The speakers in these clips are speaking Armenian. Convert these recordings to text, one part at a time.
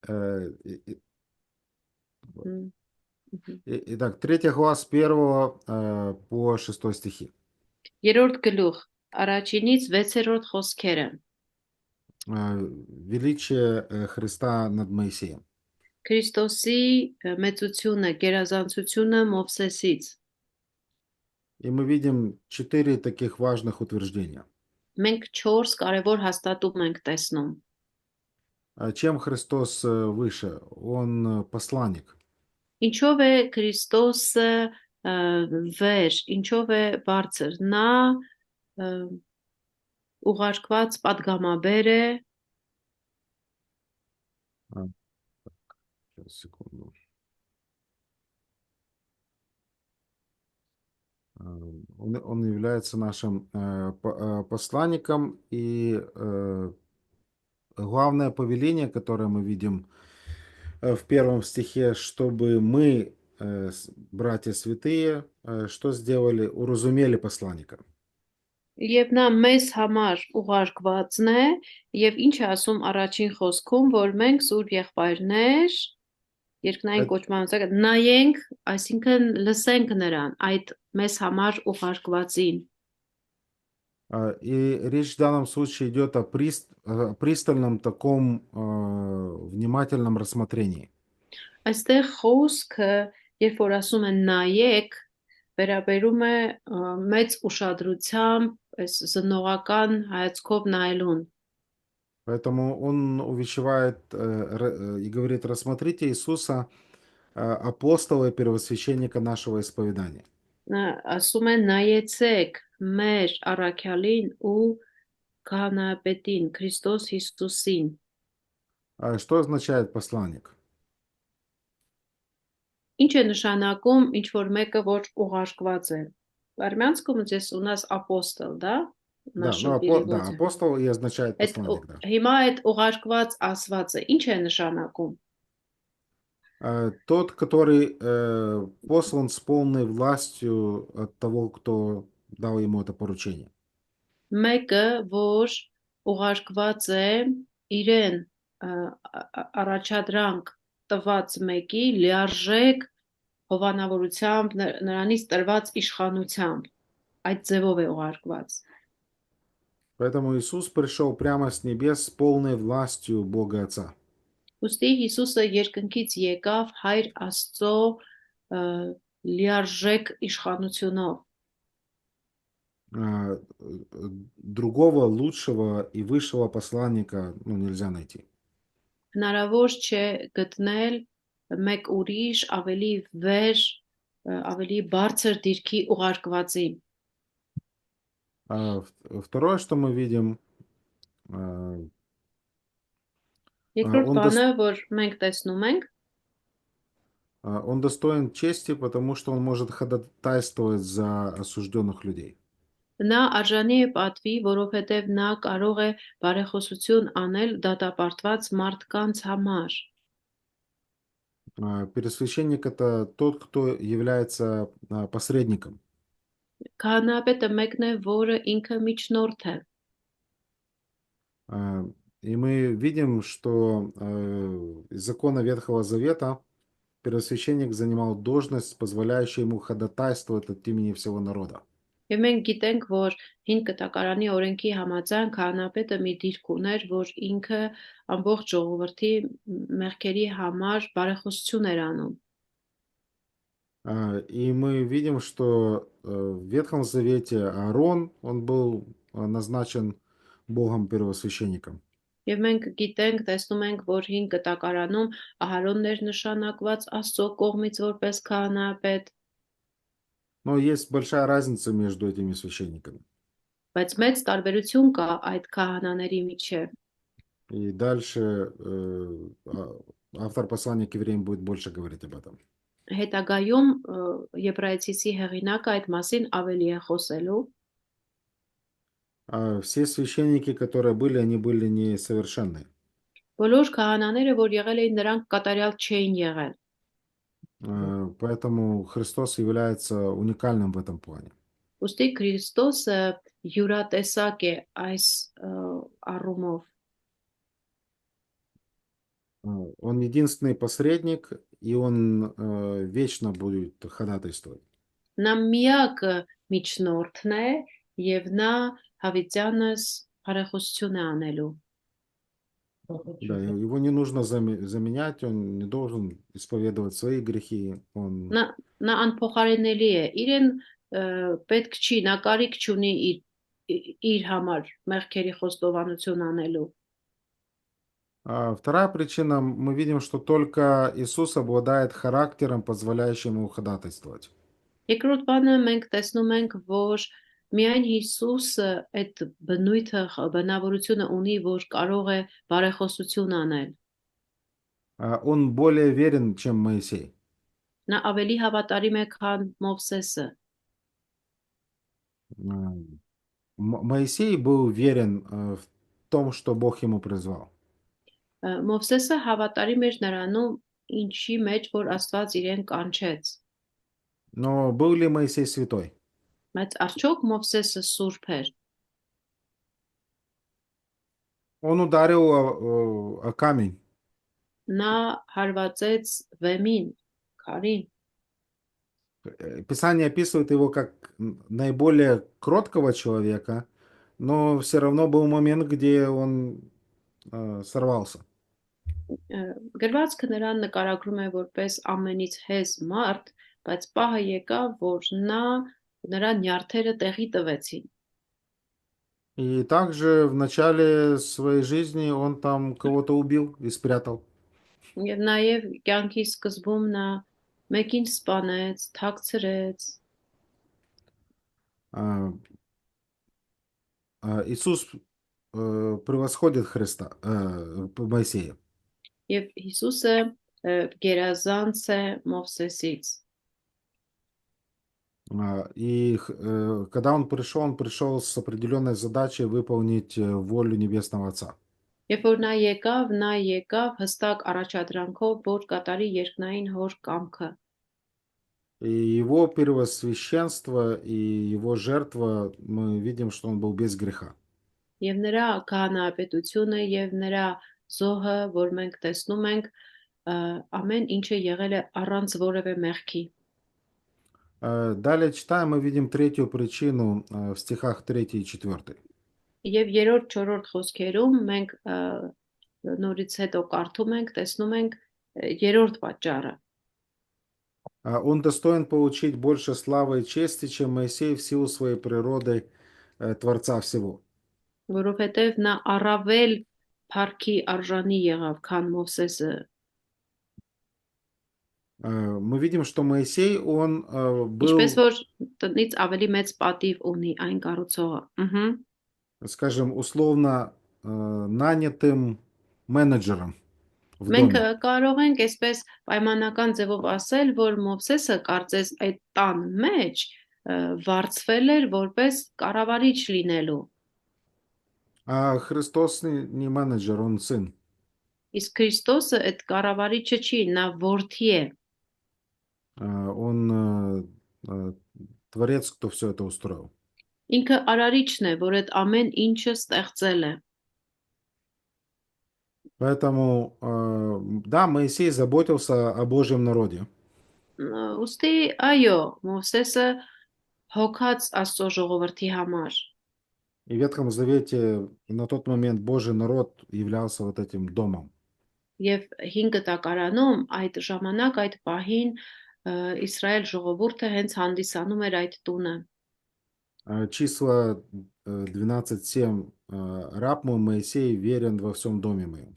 М, мгм. Итак, 3 глава с 1 по 6 стихи. Երրորդ գլուխ, առաջինից 6-րդ խոսքերը։ Величие Христа над Моисеем. Քրիստոսի մեծությունը, գերազանցությունը Մովսեսից։ И мы видим 4 таких важных утверждения. Մենք 4 կարևոր հաստատում ենք տեսնում։ Чем Христос выше? Он посланник. Ինչով է Քրիստոսը վեր, ինչով է բարձր։ Նա ը, ուղարկված падգամաբեր է, А, Сейчас, секунду. Он является нашим посланником, и главное повеление, которое мы видим в 1 стихе, чтобы мы, братья святые, что сделали? Уразумели посланника. եւ նա մեզ համար ուղարկվածն է, եւ ինչ է ասում առաջին խոսքում, որ մենք սուրբ եղբայրներ, երկնային Э- կոչմանոցը նայենք, այսինքն լսենք նրան, այդ մեզ համար ուղարկվածին։ И речь в данном случае идет о пристальном таком внимательном рассмотрении. Այստեղ խոսքը, երբ որ ասում են նայեք, վերաբերում է մեծ ուշադրությամբ այս զննողական հայացքով նայելուն։ Поэтому он увещевает и говорит, рассмотрите Иисуса, апостола и первосвященника нашего исповедания. Նա ասում է նայեցեք մեր առաքյալին ու քահանայապետին Քրիստոս Հիսուսին։ Что означает посланник? Ինչ է նշանակում ինչ որ мեկը որ ուղարկված է։ В армянском здесь у нас апостол, да? В Да, нашем да, переводе. апостол и означает Այդ посланник, да. հիմա այդ ուղարկված ասվածը ինչ է նշանակում։ Тот, который послан с полной властью от того, кто дал ему это поручение. Մեկը, որ ուղարկված է իրեն առաջադրանք տված մեկի լիարժեք հովանավորությամբ նրանից տրված իշխանությամբ այդ ձևով է ուղարկված։ Поэтому Иисус пришел прямо с небес с полной властью Бога Отца. Ուստի Հիսուսը երկնքից եկավ Հայր Աստծո լիարժեք իշխանությունով։ Другого лучшего и высшего посланника нельзя найти. Հնարավոր չէ գտնել մեկ ուրիշ ավելի վեր, ավելի բարձր դիրքի ուղարկվածին։ Второе, что мы видим, Երկրորդ он, բանը, որ մենք տեսնում ենք, он достоин чести, потому что он может ходатайствовать за осужденных людей. նա արժանի է պատվի, որովհետև նա կարող է բարեխոսություն անել դատապարտված մարդկանց համար։ Первосвященник — это тот, кто является посредником. Քահանայապետը մեկն է, որը ինքը միջնորդ է։ И мы видим, что из закона Ветхого Завета первосвященник занимал должность, позволяющую ему ходатайствовать от имени всего народа. Եվ մենք գիտենք, որ հին կտակարանի օրենքի համաձայն քահանայապետը մի դիրք ուներ, որ ինքը ամբողջ ժողովրդի մեղքերի համար բարեխոսություն էր անում։ И мы видим, что в Ветхом Завете Аарон, он был назначен Богом первосвященником. Եվ մենք գիտենք, տեսնում ենք, որ հին կտակարանում Ահարոնն էր նշանակված Աստծո կողմից որպես քահանայապետ, Но есть большая разница между этими священниками. բայց մեծ տարբերություն կա այդ քահանաների միջև։ И дальше автор послания к евреям будет больше говорить об этом. Հետագայում Եբրայեցիցի հեղինակը այդ մասին ավելի է խոսելու։ Все священники, которые были, они были несовершенны. Բոլոր քահանաները, որ եղել էին, նրանք կատարյալ չէին եղել։ Поэтому Христос является уникальным в этом плане. Ուստի Քրիստոսը յուրատեսակ է այս առումով։ Он единственный посредник, и он вечно будет ходатайствовать. Նա միակ միջնորդն է եւ նա հավիտյանս բարեխոսություն է անելու։ Да, его не нужно заменять, он не должен исповедовать свои грехи. Он, Նա նա անփոխարինելի է։ Իրեն պետք չի, նա կարիք չունի իր համար մեղքերի խոստովանություն անելու։ Вторая причина, мы видим, что только Иисус обладает характером, позволяющим ему ходатайствовать. Երկրորդ բանը մենք տեսնում ենք, որ միայն Հիսուսը այդ բնույթը, բնավորությունը ունի, որ կարող է բարեխոսություն անել։ Он более верен, чем Моисей. Նա ավելի հավատարիմ է, քան Մովսեսը։ Моисей был верен в том, что Бог ему призвал. Մովսեսը հավատարիմ էր նրանում, ինչի մեջ որ Աստված իրեն կանչեց։ Но был ли Моисей святой? Բայց արդյոք Մովսեսը սուրբ էր։ Он ударил о камень. Նա հարվածեց վեմին, քարին։ Писание описывает его как наиболее кроткого человека, но все равно был момент, где он сорвался. Գրվածքը նրան նկարագրում է որպես ամենից հեզ մարդ, բայց պահը եկավ, որ նրա նյարդերը տեղի տվեցին։ И также в начале своей жизни он там кого-то убил и спрятал. Եվ նաև կյանքի սկզբում նա մեկին սպանեց, թաքցրեց։ А, Иисус превосходит Христа, Моисея. Եվ Հիսուսը գերազանց է Մովսեսից։ И когда он пришел с определенной задачей выполнить волю Небесного Отца. Երբ որ նա եկավ հստակ առաջադրանքով, որ կատարի երկնային հոր կամքը։ И его первосвященство и его жертва, мы видим, что он был без греха. Եվ նրա քահանայապետությունը եւ нրա զոհը, որ մենք տեսնում ենք, ամեն ինչը եղել է առանց որևէ մեղքի։ Далее читаем, мы видим третью причину в стихах 3 и 4. Եվ երրորդ, չորրորդ խոսքերում մենք նորից հետո կարդում ենք, տեսնում ենք երրորդ պատճառը։ Он достоин получить больше славы и чести, чем Моисей в силу своей природы Творца всего. Որովհետև նա առավել փառքի արժանի եղավ, քան Մովսեսը։ Мы видим, что Моисей, он был, Ինչպես որ տնից ավելի մեծ պատիվ ունի այն կառուցողը։ скажем, условно нанятым менеджером в Մենք доме. կարող ենք այսպես պայմանական ձևով ասել, որ Մովսեսը կարծես այդ տան մեջ վարձվել էր որպես կառավարիչ լինելու։ А Христос не менеджер, он сын. Իսկ Քրիստոսը այդ կառավարիչը չի, նա որդի է։ Он творец, кто все это устроил. Ինքը արարիչն է, որ այդ ամեն ինչը ստեղծել է։ Поэтому, да, Моисей заботился о Божьем народе. Ուստի այո, Մովսեսը հոգաց Աստծո ժողովրդի համար։ И в Ветхом Завете на тот момент Божий народ являлся вот этим домом. Եվ 5 կտակարանում այդ ժամանակ այդ պահին Իսրայել ժողովուրդը հենց հանդիսանում էր այդ տունը։ Числа 12:7. Раб мой Моисей верен во всем доме моем.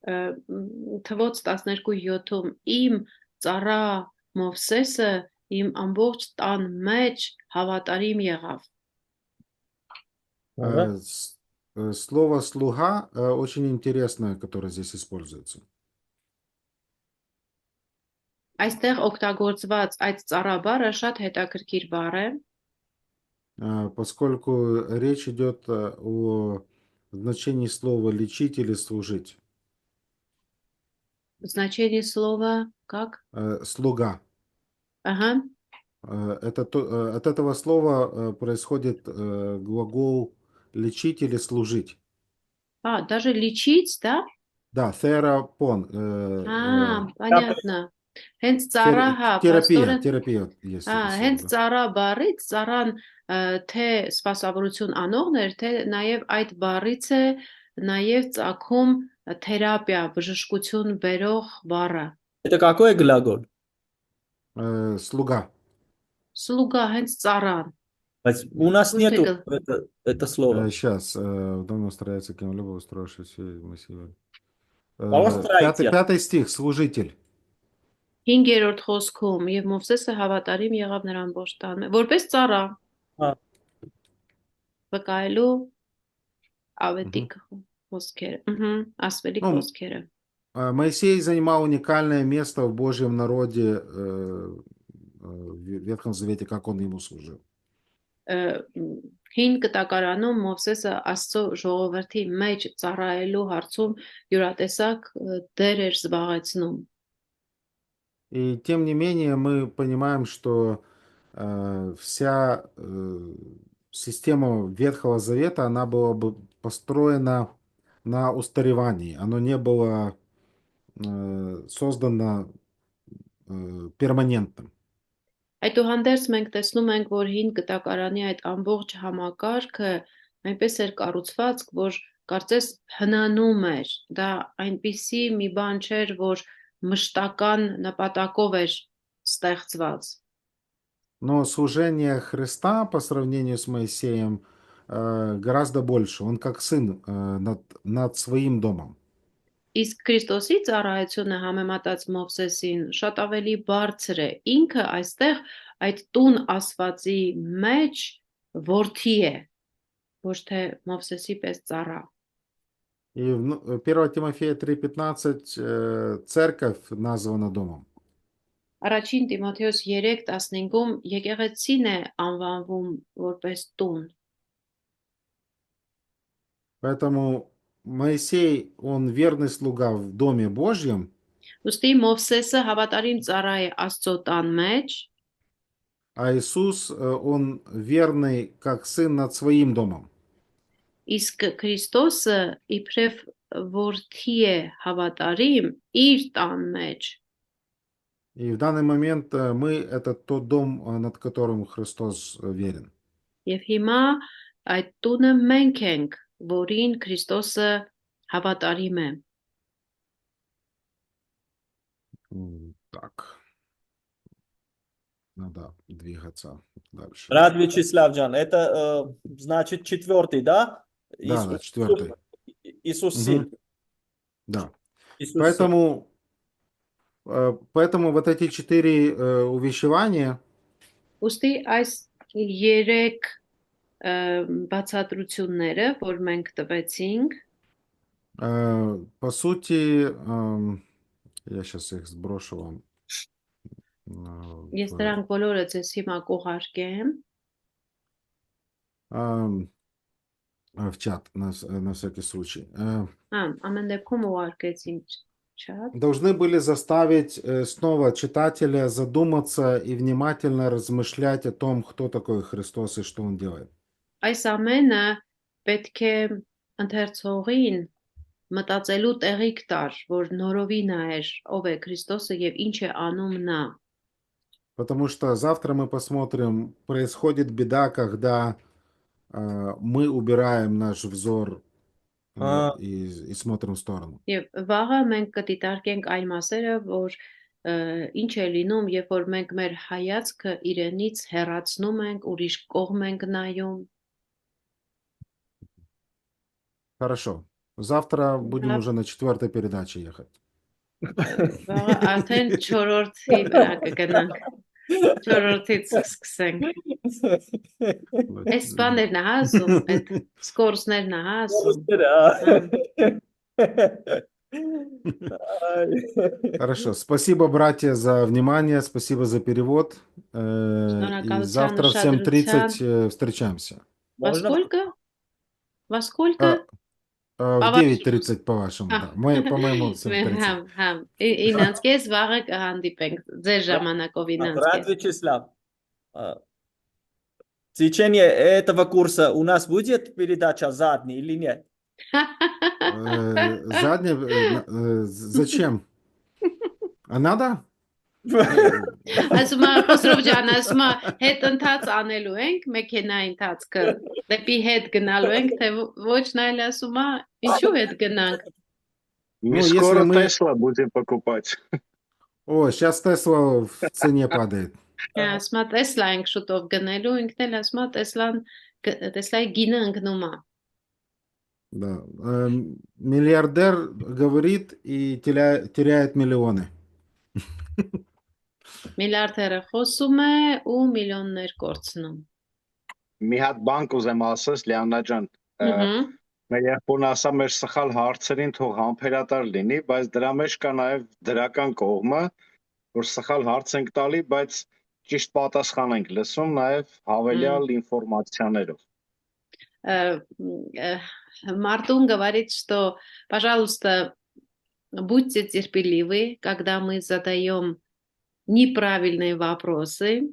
Թվոց 12:7-ում իմ ծառա Մովսեսը իմ ամբողջ տան մեջ հավատարիմ եղավ։ Слово «слуга» очень интересное, которое здесь используется. Այստեղ օգտագործված այդ ծառա բառը շատ հետաքրքիր բառ է, поскольку речь идет о значении слова «лечить» или «служить». Значение слова как? Слуга. Ага. От этого слова происходит глагол «лечить» или «служить». Даже лечить, да? Да, терапон. Понятно. Հենց ծառա, հա, Терапия, փաստորեն, терапия есть это слово, հենց да. ծառա բառից ծառան թե սպասավորություն անողն էր, թե նաև այդ բառից է նաև ծագում թերապիա, բժշկություն բերող բառը։ Это какой глагол? Слуга. Սլուգա հենց ծառան։ У нас Ո՞ւր թե нету это слово. Сейчас. Давно старается кем-либо устроившись массивы. Устроите. Пятый стих. Служитель. 5-րդ խոսքում եւ Մովսեսը հավատարիմ եղավ նրան բոշտան, որպես ծառա Հա։ վկայելու ավետիք խոսքերը, ասվելիք Ну, խոսքերը։ Моисей занимал уникальное место в Божьем народе в Ветхом Завете, как он ему служил. Հին կտակարանում Մովսեսը Աստծո ժողովրդի մեջ ծառայելու հարցում յուրատեսակ դեր էր զբաղեցնում։ И тем не менее мы понимаем, что вся система Ветхого Завета, она была бы построена на устаревании. Оно не было создано перманентным. Այդուհանդերձ մենք տեսնում ենք, որ հին կտակարանի այդ ամբողջ համակարգը այնպես էր կառուցված, որ կարծես հնանում էր։ Դա այնպիսի մի բան չէր, որ մշտական նպատակով էր ստեղծված։ Но служение Христа по сравнению с Моисеем гораздо больше. Он как сын над своим домом. Իսկ Քրիստոսի ծառայությունը համեմատած Մովսեսին շատ ավելի բարձր է։ Ինքը այստեղ այդ տուն ասվածի մեջ որդի է, ոչ թե Մովսեսի պես ծառա։ И 1 Тимофея 3:15 церковь названа домом. Առաջին Տիմոթեոս 3:15-ում եկեղեցին է անվանվում որպես տուն։ Поэтому Моисей, он верный слуга в Доме Божьем, Ուստի Մովսեսը հավատարիմ ծառա է Աստծո տան մեջ, а Иисус, он верный как сын над своим домом. իսկ Քրիստոսը իբրև որդի է հավատարիմ իր տան մեջ։ И в данный момент мы — это тот дом, над которым Христос верен. Եվ հիմա այդ տունը մենք ենք, որին Քրիստոսը հավատարիմ է։ Так. Надо двигаться дальше. Брат Вячеславджан, это значит 4-й, да? Да, да, 4-й. Иисус сын. Да. Иисус Поэтому вот эти 4 увещевания, Ուստի այս 3 բացատրությունները, որ մենք տվեցինք, по сути, я сейчас их сброшу вам. ես դրանք բոլորը ձեզ հիմա կուղարկեմ в чат, на всякий случай. Ամեն դեպքում ուղարկեցին չատ։ Должны были заставить снова читателя задуматься и внимательно размышлять о том, кто такой Христос и что Он делает. Այս ամենը պետք է ընթերցողին մտածելու տեղիք տար, որ նորովի նայեր ով է Քրիստոսը եւ ինչ է անում նա։ Потому что завтра мы посмотрим, происходит беда, когда мы убираем наш взор и смотрим в сторону. Եվ վաղը մենք կդիտարկենք այն մասերը, որ ինչ է լինում, երբ որ մենք մեր հայացքը իրենից հեռացնում ենք, ուրիշ կողմ ենք нայում։ Хорошо. Завтра будем уже на 4-й передаче ехать. Վաղը արդեն 4-րդի վրա կգնանք։ 4-րդից սկսենք։ Այս բաներն է ասում, այդ սկորսներն է ասում։ Хорошо. Спасибо, братья, за внимание. Спасибо за перевод. И завтра в 7:30 встречаемся. Во сколько? Во сколько? В 9:30 по-вашему. Да. Мы, по-моему, 7:30. Ինանցկես վաղը կհանդիպենք ձեր ժամանակով Брат ինանցկես։ Вячеслав, в течение этого курса у нас будет передача задний или нет? Зачем? А надо? Ասում է Խոսրով ջան, ասում է հետ ընթաց անելու ենք մեքենայի ընթացքը դեպի հետ գնալու ենք թե ոչ նայել ասում է ինչու հետ гнանք Ну, Мы если скоро мы... Тесла будем покупать. О, сейчас Тесла в цене падает. ասում է Տեսլա ենք շուտով գնելու ինքն էլ ասում է Տեսլայի գինը ընկնում է Да. Миллиардер говорит и теряет миллионы. միլիարդերը խոսում է ու միլիոններ կորցնում Մի հատ բան կուզեմ ասես, Լիաննա ջան, մեր եղբորն ասա մեր սխալ հարցերին թող համբերատար լինի, բայց դրա մեջ կա նաև դրական կողմը, որ սխալ հարց ենք տալի, բայց ճիշտ պատասխան ենք լսում նաև հավելյալ ինֆորմացիաներով։ Мартун говорит, что, пожалуйста, будьте терпеливы, когда мы задаем неправильные вопросы,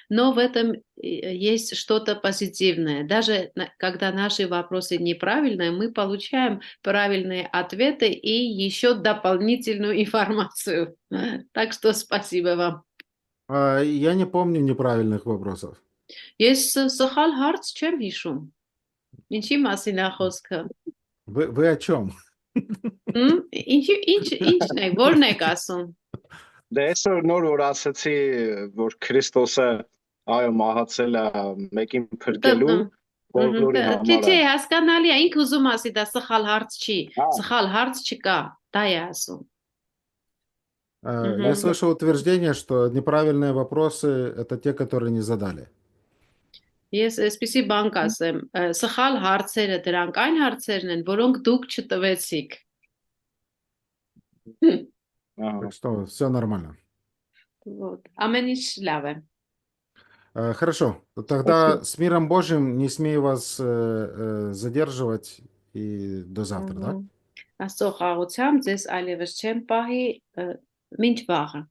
но в этом есть что-то позитивное. Даже когда наши вопросы неправильные, мы получаем правильные ответы и еще дополнительную информацию. Так что спасибо вам. Я не помню неправильных вопросов. Ես սխալ հարց չեմ հիշում։ Ինչի մասին է խոսքը։ Вы о чем? Ինչն է, որն եք ասում։ Դե այսօր նոր որ ասացի, որ Քրիստոսը այո մահացել է մեկին փրկելու, բոլորի համար։ Չէ, հասկանալի է, ինքը ուզում ասի, դա սխալ հարց չի, սխալ հարց չկա, դա է ասում։ Я слышал утверждение, что неправильные вопросы – это те, которые не задали. Ես այսպեսի բան կասեմ, սխալ հարցերը դրանք այն հարցերն են, որոնք դուք չտվեցիք։ Так что все нормально. Вот. Ամեն ինչ լավ է։ Хорошо. Тогда с миром Божьим не смею вас задерживать и до завтра, да? Աստծո խաղությամբ ձեզ այլևս չեմ պահի, մինչ վաղը։